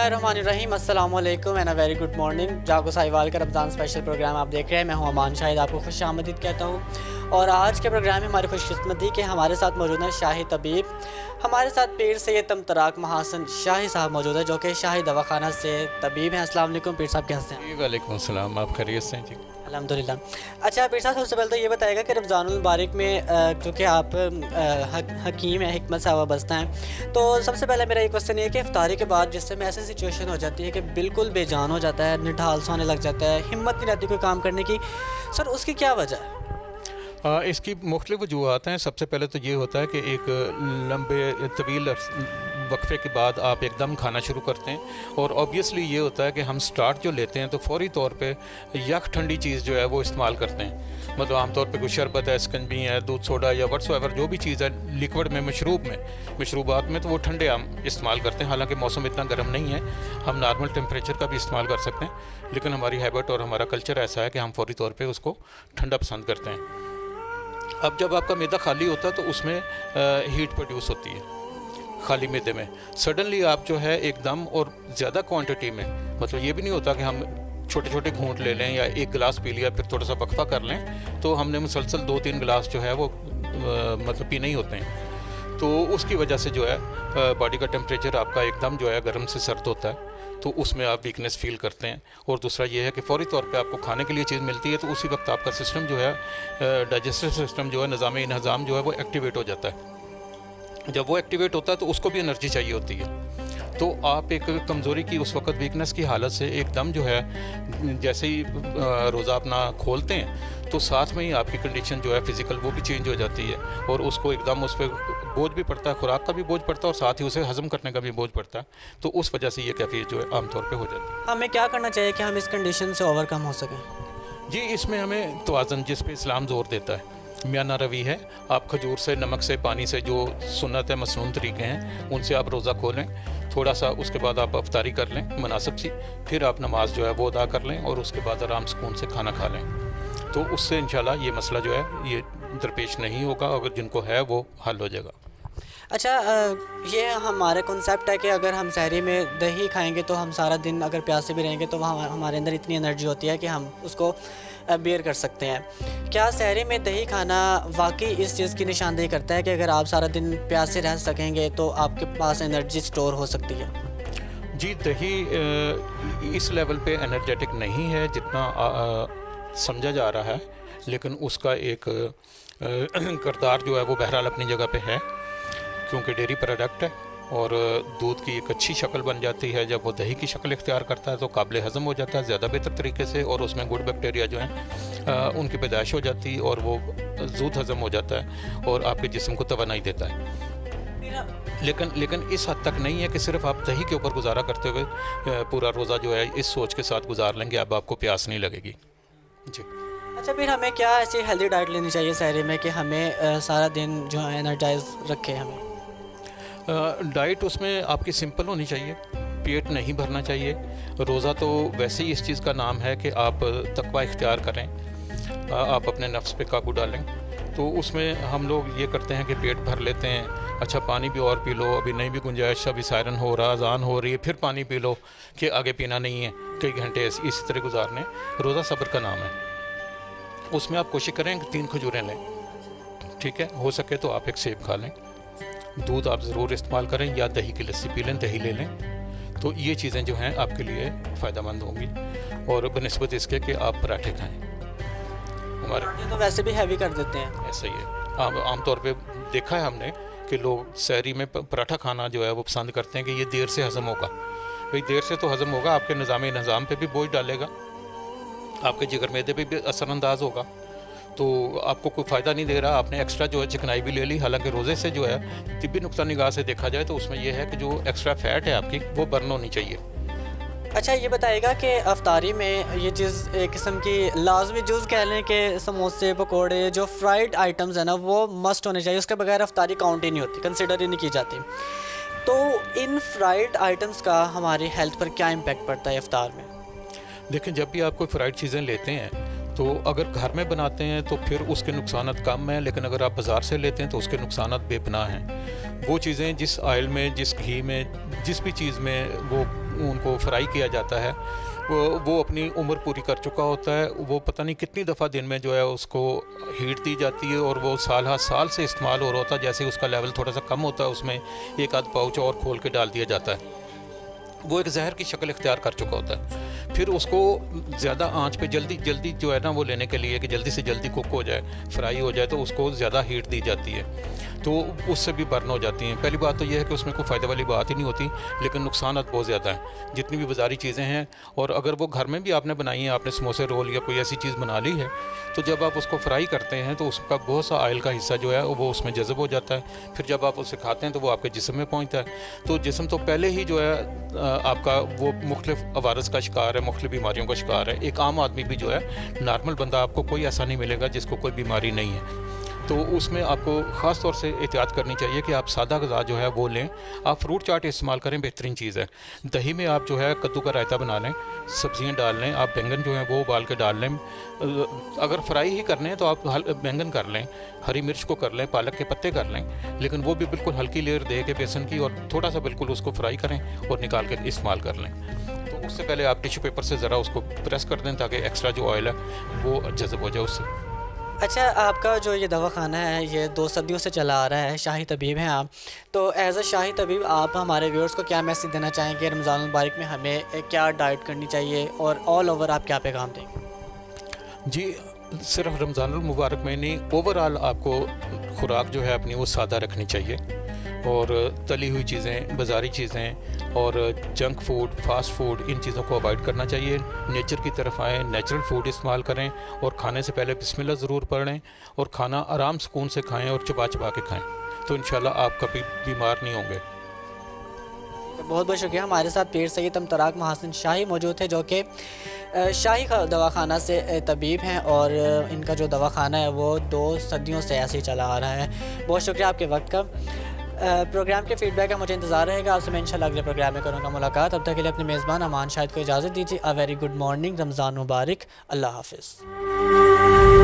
बिस्मिल्लाहिर्रहमानिर्रहीम अस्सलाम वालेकुम and a very good morning. जागो साहिवाल का रमज़ान स्पेशल प्रोग्राम आप देख रहे हैं। मैं हूं अमान शाहिद, आपको खुश आमदीद कहता हूं। और आज के प्रोग्राम में हमारी खुशकिस्मती कि हमारे साथ मौजूद है शाही तबीब, हमारे साथ पीर सैयद तमतराक महासन शाही साहब मौजूद है, जो कि शाही दवाखाना से तबीब हैं। अस्सलाम वालेकुम पीर साहब, कैसे हैं? वालेकुम सलाम, आप खैरियत से हैं जी? अल्हम्दुलिल्लाह। अच्छा पीर साहब, सबसे पहले तो ये बताएगा कि रमज़ानुल मुबारक में क्योंकि आप हकीम हैं, हिकमत साहब बसता हैं, तो सबसे पहले मेरा एक क्वेश्चन ये है कि इफ्तारी के बाद जिससे में ऐसी सिचुएशन हो जाती है कि बिल्कुल बेजान हो जाता है, निढाल सा होने लग जाता है, हिम्मत नहीं रहती कोई काम करने की, सर उसकी क्या वजह है? इसकी मुख्तलिफ वजूहत हैं। सबसे पहले तो ये होता है कि एक लंबे तवील वक्फे के बाद आप एकदम खाना शुरू करते हैं, और ऑब्वियसली ये होता है कि हम स्टार्ट जो लेते हैं तो फौरी तौर पे यख ठंडी चीज़ जो है वो इस्तेमाल करते हैं। मतलब आमतौर पे कोई शरबत है, स्कंजी है, दूध सोडा या व्हाट्सएवर जो भी चीज़ है लिक्विड में, मशरूबात में, तो वो ठंडे हम इस्तेमाल करते हैं। हालांकि मौसम इतना गर्म नहीं है, हम नॉर्मल टेम्परेचर का भी इस्तेमाल कर सकते हैं, लेकिन हमारी हैबिट और हमारा कल्चर ऐसा है कि हम फौरी तौर पर उसको ठंडा पसंद करते हैं। अब जब आपका मैदा खाली होता है तो उसमें हीट प्रोड्यूस होती है खाली मैदे में। सडनली आप जो है एकदम और ज़्यादा क्वांटिटी में, मतलब ये भी नहीं होता कि हम छोटे छोटे घूंट ले लें या एक गिलास पी लिया फिर थोड़ा सा वक्फा कर लें, तो हमने मुसलसल 2-3 गिलास जो है वो मतलब पीने ही होते हैं। तो उसकी वजह से जो है बॉडी का टेम्परेचर आपका एकदम जो है गर्म से सर्द होता है, तो उसमें आप वीकनेस फील करते हैं। और दूसरा ये है कि फ़ौरी तौर पे आपको खाने के लिए चीज़ मिलती है, तो उसी वक्त आपका सिस्टम जो है, डाइजेस्टिव सिस्टम जो है, निज़ाम जो है वो एक्टिवेट हो जाता है। जब वो एक्टिवेट होता है तो उसको भी एनर्जी चाहिए होती है, तो आप एक कमज़ोरी की, उस वक्त वीकनेस की हालत से एकदम जो है, जैसे ही रोज़ा अपना खोलते हैं तो साथ में ही आपकी कंडीशन जो है फ़िज़िकल वो भी चेंज हो जाती है, और उसको एकदम उस पर बोझ भी पड़ता है, खुराक का भी बोझ पड़ता है और साथ ही उसे हज़म करने का भी बोझ पड़ता है। तो उस वजह से ये कैफियत जो है आमतौर पे हो जाती है। हमें क्या करना चाहिए कि हम इस कंडीशन से ओवरकम हो सकें? जी, इसमें हमें तवाज़न, जिस पे इस्लाम ज़ोर देता है, मियाना रवी है। आप खजूर से, नमक से, पानी से, जो सुन्नत है, मसनून तरीके हैं, उनसे आप रोज़ा खोलें थोड़ा सा, उसके बाद आप अफ्तारी कर लें मुनासिब सी, फिर आप नमाज जो है वो अदा कर लें और उसके बाद आराम सुकून से खाना खा लें। तो उससे इंशाल्लाह ये मसला जो है ये दरपेश नहीं होगा, अगर जिनको है वो हल हो जाएगा। अच्छा ये हमारा कॉन्सेप्ट है कि अगर हम सहरी में दही खाएंगे तो हम सारा दिन अगर प्यासे भी रहेंगे तो वहाँ हमारे अंदर इतनी एनर्जी होती है कि हम उसको बेयर कर सकते हैं। क्या सहरी में दही खाना वाकई इस चीज़ की निशानदेही करता है कि अगर आप सारा दिन प्यासे रह सकेंगे तो आपके पास एनर्जी स्टोर हो सकती है? जी, दही इस लेवल पे एनर्जेटिक नहीं है जितना समझा जा रहा है, लेकिन उसका एक किरदार जो है वो बहरहाल अपनी जगह पे है, क्योंकि डेयरी प्रोडक्ट है और दूध की एक अच्छी शक्ल बन जाती है। जब वो दही की शक्ल इख्तियार करता है तो काबिल हज़म हो जाता है ज़्यादा बेहतर तरीके से, और उसमें गुड बैक्टीरिया जो हैं उनकी पैदाइश हो जाती है और वो जूद हज़म हो जाता है और आपके जिस्म को तवानाई देता है। लेकिन इस हद तक नहीं है कि सिर्फ आप दही के ऊपर गुजारा करते हुए पूरा रोज़ा जो है इस सोच के साथ गुजार लेंगे अब आपको प्यास नहीं लगेगी। जी। अच्छा, फिर हमें क्या ऐसी हेल्दी डाइट लेनी चाहिए सहरी में कि हमें सारा दिन जो है एनर्जाइज रखे? हमें डाइट उसमें आपकी सिंपल होनी चाहिए, पेट नहीं भरना चाहिए। रोज़ा तो वैसे ही इस चीज़ का नाम है कि आप तकवा इख्तियार करें, आप अपने नफ्स पे काबू डालें। तो उसमें हम लोग ये करते हैं कि पेट भर लेते हैं, अच्छा पानी भी और पी लो, अभी नहीं भी गुंजाइश, अभी सायरन हो रहा, अजान हो रही है, फिर पानी पी लो कि आगे पीना नहीं है, कई घंटे इस तरह गुजारने। रोज़ा सब्र का नाम है। उसमें आप कोशिश करें कि 3 खजूरें लें, ठीक है, हो सके तो आप एक सेब खा लें, दूध आप ज़रूर इस्तेमाल करें या दही की लस्सी पी लें, दही ले लें। तो ये चीज़ें जो हैं आपके लिए फ़ायदेमंद होंगी, और बनिस्बत इसके कि आप पराठे खाएं। हमारे तो वैसे भी हैवी कर देते हैं। ऐसा ही है, आमतौर पे देखा है हमने कि लोग सहरी में पराठा खाना जो है वो पसंद करते हैं कि ये देर से हज़म होगा। भाई देर से तो हज़म होगा, आपके निज़ाम पे भी बोझ डालेगा, आपके जिगर मैदे पे भी असरअंदाज होगा, तो आपको कोई फ़ायदा नहीं दे रहा। आपने एक्स्ट्रा जो है चिकनाई भी ले ली, हालांकि रोज़े से जो है तिब्बी नुक्ता निगाह से देखा जाए तो उसमें यह है कि जो एक्स्ट्रा फ़ैट है आपकी वो बर्न होनी चाहिए। अच्छा, ये बताएगा कि अफ्तारी में ये चीज़ एक किस्म की लाजमी जुज़ कह लें कि समोसे, पकोड़े, जो फ्राइड आइटम्स हैं ना, वो मस्ट होने चाहिए, उसके बगैर अफ्तारी काउंट ही नहीं होती, कंसिडर ही नहीं की जाती। तो इन फ्राइड आइटम्स का हमारी हेल्थ पर क्या इम्पेक्ट पड़ता है इफ्तार में? देखें, जब भी आप कोई फ्राइड चीज़ें लेते हैं तो अगर घर में बनाते हैं तो फिर उसके नुकसानात कम हैं, लेकिन अगर आप बाज़ार से लेते हैं तो उसके नुकसानात बेपनाह हैं। वो चीज़ें जिस ऑयल में, जिस घी में, जिस भी चीज़ में वो उनको फ्राई किया जाता है, वो अपनी उम्र पूरी कर चुका होता है। वो पता नहीं कितनी दफ़ा दिन में जो है उसको हीट दी जाती है और वो साल हर साल से इस्तेमाल हो रहा होता है। जैसे उसका लेवल थोड़ा सा कम होता है, उसमें एक आध पाउच और खोल के डाल दिया जाता है। वो एक जहर की शक्ल इख्तियार कर चुका होता है। फिर उसको ज़्यादा आंच पे जल्दी जल्दी जो है ना वो लेने के लिए कि जल्दी से जल्दी कुक हो जाए, फ्राई हो जाए, तो उसको ज़्यादा हीट दी जाती है, तो उससे भी बर्न हो जाती हैं। पहली बात तो यह है कि उसमें कोई फ़ायदे वाली बात ही नहीं होती, लेकिन नुकसान बहुत ज़्यादा हैं जितनी भी बाज़ारी चीज़ें हैं। और अगर वो घर में भी आपने बनाई हैं, आपने समोसे रोल या कोई ऐसी चीज़ बना ली है, तो जब आप उसको फ्राई करते हैं तो उसका बहुत सा ऑयल का हिस्सा जो है वो उसमें जज़ब हो जाता है। फिर जब आप उसे खाते हैं तो वो आपके जिस्म में पहुँचता है, तो जिस्म तो पहले ही जो है आपका वो मुख्तलिफ अवारस का शिकार है, मुख्तलिफ बीमारियों का शिकार है। एक आम आदमी भी जो है, नॉर्मल बंदा, आपको कोई ऐसा नहीं मिलेगा जिसको कोई बीमारी नहीं है। तो उसमें आपको ख़ास तौर से एहतियात करनी चाहिए कि आप सादा ग़िज़ा जो है वो लें। आप फ्रूट चाट इस्तेमाल करें, बेहतरीन चीज़ है। दही में आप जो है कद्दू का रायता बना लें, सब्ज़ियाँ डाल लें, आप बैंगन जो है वो उबाल के डाल लें। अगर फ्राई ही करने हैं तो आप बैंगन कर लें, हरी मिर्च को कर लें, पालक के पत्ते कर लें, लेकिन वो भी बिल्कुल हल्की लेयर दे के बेसन की, और थोड़ा सा बिल्कुल उसको फ्राई करें और निकाल के इस्तेमाल कर लें। तो उससे पहले आप टिश्यू पेपर से ज़रा उसको प्रेस कर दें ताकि एक्स्ट्रा जो ऑयल है वो जज़ब हो जाए उससे। अच्छा, आपका जो ये दवाखाना है ये 2 सदियों से चला आ रहा है, शाही तबीब हैं आप। तो एज़ अ शाही तबीब आप हमारे व्यूअर्स को क्या मैसेज देना चाहेंगे? रमज़ान मुबारक में हमें क्या डाइट करनी चाहिए और ऑल ओवर आप क्या पैगाम देंगे? जी, सिर्फ रमज़ानुल मुबारक में नहीं, ओवरऑल आपको खुराक जो है अपनी वो सादा रखनी चाहिए, और तली हुई चीज़ें, बाज़ारी चीज़ें और जंक फूड, फास्ट फूड, इन चीज़ों को अवॉइड करना चाहिए। नेचर की तरफ आएँ, नेचुरल फूड इस्तेमाल करें, और खाने से पहले बिस्मिल्लाह ज़रूर पढ़ें, और खाना आराम सुकून से खाएं और चबा चबा के खाएं, तो इंशाल्लाह आप कभी बीमार नहीं होंगे। बहुत बहुत शुक्रिया। हमारे साथ पीर सैयद तमतराक महासिन शाही मौजूद थे, जो कि शाही दवाखाना से तबीब हैं, और इनका जो दवाखाना है वो 2 सदियों से ऐसे ही चला आ रहा है। बहुत शुक्रिया आपके वक्त का। प्रोग्राम के फीडबैक का मुझे इंतज़ार रहेगा। आपसे मैं इंशाल्लाह अगले प्रोग्राम में करूँगा मुलाकात। तब तक के लिए अपने मेज़बान अमान शाहिद को इजाज़त दीजिए। A very good morning, Ramzan मुबारक, अल्लाह हाफ़िज़।